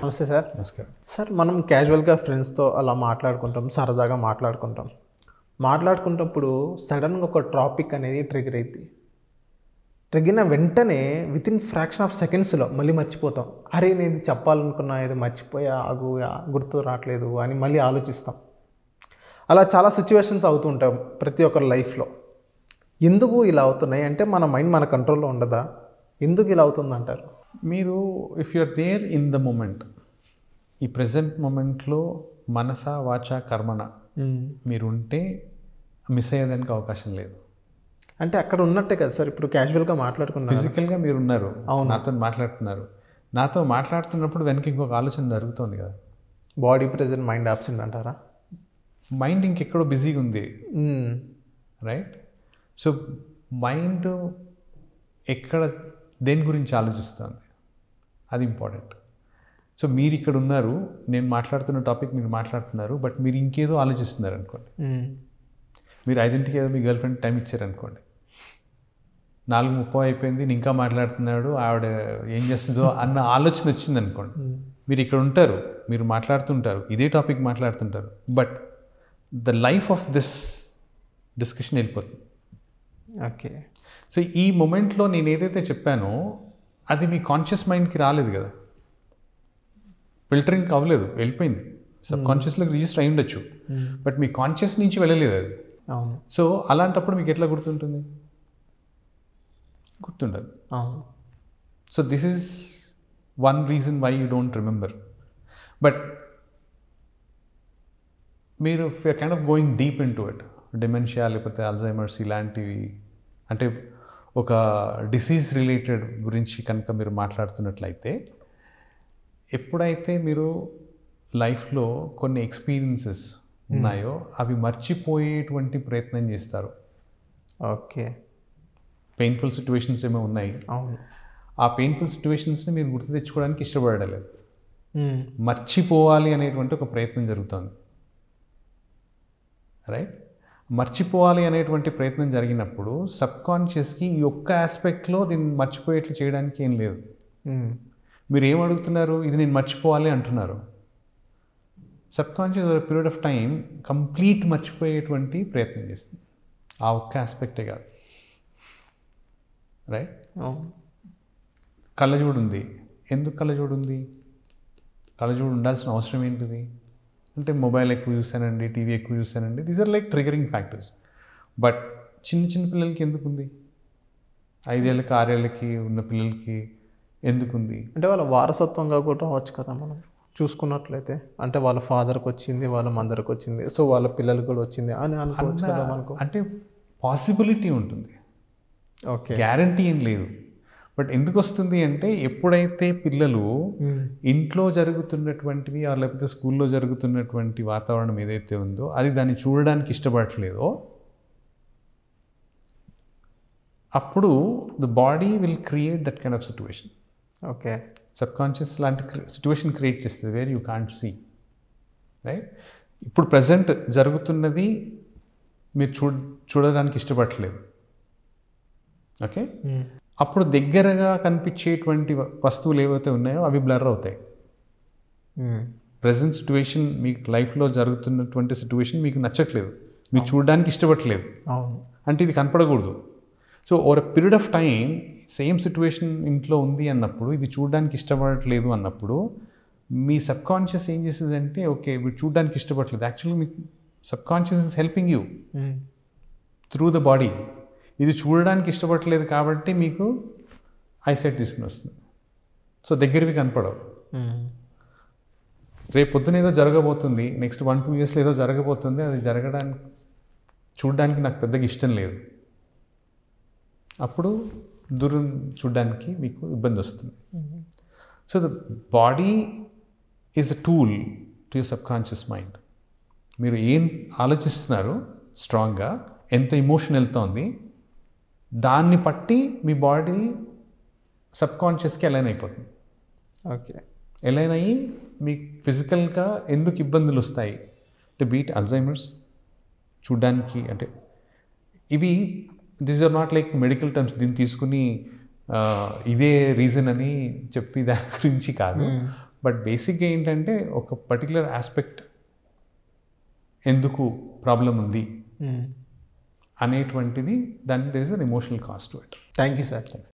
నమస్తే సార్. నమస్కారం సార్, మనం క్యాజువల్గా ఫ్రెండ్స్తో అలా మాట్లాడుకుంటాం, సరదాగా మాట్లాడుకుంటప్పుడు సడన్గా ఒక టాపిక్ అనేది ట్రిగర్ అయింది. ట్రిగర్ అయిన వెంటనే వితిన్ ఫ్రాక్షన్ ఆఫ్ సెకండ్స్లో మళ్ళీ మర్చిపోతాం. అరే, నేను ఇది చెప్పాలనుకున్నా, ఇది మర్చిపోయా, గుర్తు రావట్లేదు అని మళ్ళీ ఆలోచిస్తాం. అలా చాలా సిచ్యువేషన్స్ అవుతూ ఉంటాం ప్రతి ఒక్కరి లైఫ్లో. ఎందుకు ఇలా అవుతున్నాయి అంటే మన మైండ్ మన కంట్రోల్లో ఉండదా? ఎందుకు ఇలా అవుతుందంటారు? మీరు if you're there in the moment, ఈ ప్రజెంట్ మూమెంట్లో మనస వాచ కర్మణ మీరు ఉంటే మిస్ అయ్యేదానికి అవకాశం లేదు. అంటే అక్కడ ఉన్నట్టే కదా సార్. ఇప్పుడు క్యాజువల్గా మాట్లాడుకున్నారు, ఫిజికల్గా మీరు ఉన్నారు, అవును, నాతో మాట్లాడుతున్నప్పుడు వెనక ఇంకొక ఆలోచన జరుగుతుంది కదా. బాడీ ప్రెజెంట్, మైండ్ ఆబ్సెంట్ అంటారా? మైండ్ ఇంకెక్కడో బిజీగా ఉంది, రైట్? సో మైండ్ ఎక్కడ దేని గురించి ఆలోచిస్తుంది, అది ఇంపార్టెంట్. సో మీరు ఇక్కడ ఉన్నారు, నేను మాట్లాడుతున్న టాపిక్ మీరు మాట్లాడుతున్నారు, బట్ మీరు ఇంకేదో ఆలోచిస్తున్నారు అనుకోండి. మీరు 5ంటికి ఏదో మీ గర్ల్ ఫ్రెండ్ టైం ఇచ్చారనుకోండి, 4:30 అయిపోయింది, నేను ఇంకా మాట్లాడుతున్నాడు, ఆవిడ ఏం చేస్తుందో అన్న ఆలోచన వచ్చింది అనుకోండి. మీరు ఇక్కడ ఉంటారు, మీరు మాట్లాడుతుంటారు, ఇదే టాపిక్ మాట్లాడుతుంటారు, but the life of this discussion వెళ్ళిపోతుంది. ఓకే. సో ఈ మూమెంట్లో నేను ఏదైతే చెప్పానో అది మీ కాన్షియస్ మైండ్కి రాలేదు కదా, ఫిల్టరింగ్ అవ్వలేదు, వెళ్ళిపోయింది. సబ్ కాన్షియస్లోకి రిజిస్టర్ అయి ఉండొచ్చు, బట్ మీ కాన్షియస్ నుంచి వెళ్ళలేదు అది. అవును. సో అలాంటప్పుడు మీకు ఎట్లా గుర్తుంటుంది? గుర్తుండదు. అవును. So this is one reason why you don't remember. But మీరు kind of going deep into it, dementia లేకపోతే అల్జైమర్స్ ఇలాంటివి, అంటే ఒక డిసీజ్ రిలేటెడ్ గురించి కనుక మీరు మాట్లాడుతున్నట్లయితే, ఎప్పుడైతే మీరు లైఫ్లో కొన్ని ఎక్స్పీరియన్సెస్ ఉన్నాయో అవి మర్చిపోయేటువంటి ప్రయత్నం చేస్తారు. ఓకే. పెయిన్ఫుల్ సిచ్యువేషన్స్ ఏమో ఉన్నాయి, అవును. ఆ పెయిన్ఫుల్ సిచ్యువేషన్స్ని మీరు గుర్తు తెచ్చుకోవడానికి ఇష్టపడలేదు, మర్చిపోవాలి అనేటువంటి ఒక ప్రయత్నం జరుగుతుంది, రైట్? మర్చిపోవాలి అనేటువంటి ప్రయత్నం జరిగినప్పుడు సబ్కాన్షియస్కి ఈ ఒక్క ఆస్పెక్ట్లో దీన్ని మర్చిపోయేట్లు చేయడానికి ఏం లేదు. మీరు ఏం అడుగుతున్నారు? ఇది నేను మర్చిపోవాలి అంటున్నారు. Subconscious period of time complete మర్చిపోయేటువంటి ప్రయత్నం చేస్తుంది, ఆ ఒక్క ఆస్పెక్టే కాదు, రైట్? కళ్ళజోడు ఉంది, ఎందుకు కళ్ళజోడు ఉంది? కళ్ళజోడు ఉండాల్సిన అవసరం ఏంటిది అంటే, మొబైల్ ఎక్కువ చూశానండి, టీవీ ఎక్కువ చూశానండి, these are like triggering factors. But చిన్న పిల్లలకి ఎందుకు ఉంది? 5 ఏళ్ళకి 6 ఏళ్ళకి ఉన్న పిల్లలకి ఎందుకుంది? అంటే వాళ్ళ వారసత్వంగా కూడా రావచ్చు కదా మనం చూసుకున్నట్లయితే. అంటే వాళ్ళ ఫాదర్కి వచ్చింది, వాళ్ళ మదర్కి వచ్చింది, సో వాళ్ళ పిల్లలకి కూడా వచ్చింది అని అనుకోవచ్చు కదా మనకు. అంటే పాసిబిలిటీ ఉంటుంది, ఓకే, గ్యారంటీ ఏం లేదు. బట్ ఎందుకు వస్తుంది అంటే, ఎప్పుడైతే పిల్లలు ఇంట్లో జరుగుతున్నటువంటివి లేకపోతే స్కూల్లో జరుగుతున్నటువంటి వాతావరణం ఏదైతే ఉందో అది దాన్ని చూడడానికి ఇష్టపడట్లేదో, అప్పుడు the body will create that kind of situation. Okay. Subconscious లాంటి సిచ్యువేషన్ క్రియేట్ చేస్తుంది where you can't see, right? ఇప్పుడు ప్రజెంట్ జరుగుతున్నది మీరు చూడడానికి ఇష్టపడట్లేదు, ఓకే? అప్పుడు దగ్గరగా కనిపించేటువంటి వస్తువులు ఏవైతే ఉన్నాయో అవి బ్లర్ అవుతాయి. ప్రజెంట్ సిచ్యువేషన్ మీకు లైఫ్లో జరుగుతున్నటువంటి సిచ్యువేషన్ మీకు నచ్చట్లేదు, మీరు చూడడానికి ఇష్టపడట్లేదు, అంటే ఇది కనపడకూడదు. So over a period of time same situation ఇంట్లో ఉంది అన్నప్పుడు, ఇది చూడడానికి ఇష్టపడట్లేదు అన్నప్పుడు మీ సబ్కాన్షియస్ ఏం చేస్తుంది అంటే, ఓకే వీడు చూడడానికి ఇష్టపడట్లేదు, యాక్చువల్లీ మీ subconscious is helping you through the body. ఇది చూడడానికి ఇష్టపడట్లేదు కాబట్టి మీకు ఐసైట్ తీసుకుని వస్తుంది, సో దగ్గరవి కనపడవు. రేపు పొద్దున ఏదో జరగబోతుంది, నెక్స్ట్ 1-2 ఇయర్స్లో ఏదో జరగబోతుంది, అది చూడడానికి నాకు పెద్దగా ఇష్టం లేదు, అప్పుడు దూరం చూడడానికి మీకు ఇబ్బంది వస్తుంది. So the body is a tool to your subconscious mind. మీరు ఏం ఆలోచిస్తున్నారు స్ట్రాంగ్గా, ఎంత ఎమోషన్ వెళ్తోంది, దాన్ని బట్టి మీ బాడీ సబ్కాన్షియస్కి అలైన్ అయిపోతుంది. ఓకే. అలైన్ అయ్యి మీకు ఫిజికల్గా ఎందుకు ఇబ్బందులు వస్తాయి అంటే, బీట్ అల్జైమర్స్ చూడ్డానికి, అంటే ఇవి these are not like medical terms, దీన్ని తీసుకుని ఇదే రీజన్ అని చెప్పి దాని గురించి కాదు. బట్ బేసిక్గా ఏంటంటే ఒక పర్టికులర్ ఆస్పెక్ట్ ఎందుకు ప్రాబ్లం ఉంది అనేటువంటిది దానికి there is an emotional cost to it. Thank you sir.